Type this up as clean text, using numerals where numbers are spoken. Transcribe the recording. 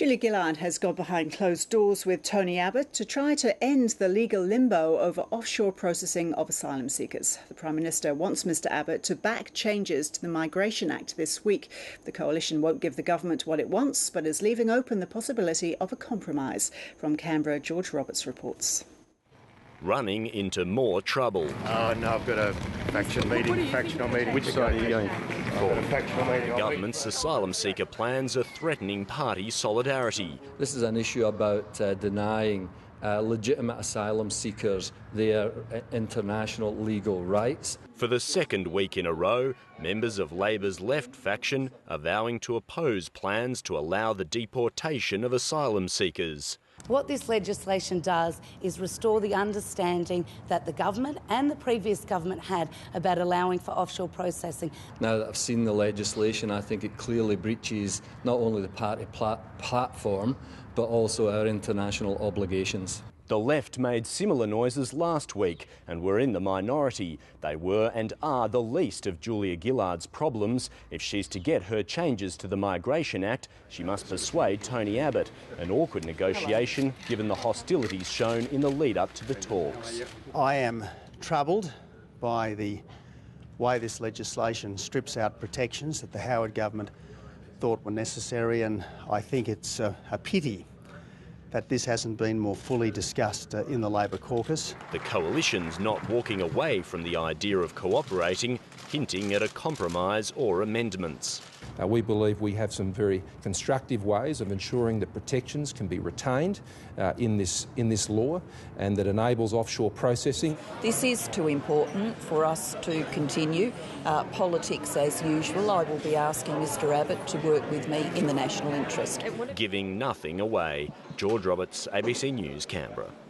Julia Gillard has gone behind closed doors with Tony Abbott to try to end the legal limbo over offshore processing of asylum seekers. The Prime Minister wants Mr Abbott to back changes to the Migration Act this week. The coalition won't give the government what it wants, but is leaving open the possibility of a compromise. From Canberra, George Roberts reports. Running into more trouble. Oh no, I've got a fractional meeting. Which side are you going for? A fractional meeting. The government's asylum seeker plans are threatening party solidarity. This is an issue about denying legitimate asylum seekers their international legal rights. For the second week in a row, members of Labor's left faction are vowing to oppose plans to allow the deportation of asylum seekers. What this legislation does is restore the understanding that the government and the previous government had about allowing for offshore processing. Now that I've seen the legislation, I think it clearly breaches not only the party platform, but also our international obligations. The left made similar noises last week and were in the minority. They were and are the least of Julia Gillard's problems. If she's to get her changes to the Migration Act, she must persuade Tony Abbott. An awkward negotiation given the hostilities shown in the lead-up to the talks. I am troubled by the way this legislation strips out protections that the Howard government thought were necessary, and I think it's a pity that this hasn't been more fully discussed in the Labor caucus. The coalition's not walking away from the idea of cooperating, hinting at a compromise or amendments. We believe we have some very constructive ways of ensuring that protections can be retained in this law and that enables offshore processing. This is too important for us to continue politics as usual. I will be asking Mr Abbott to work with me in the national interest. Giving nothing away. George Roberts, ABC News, Canberra.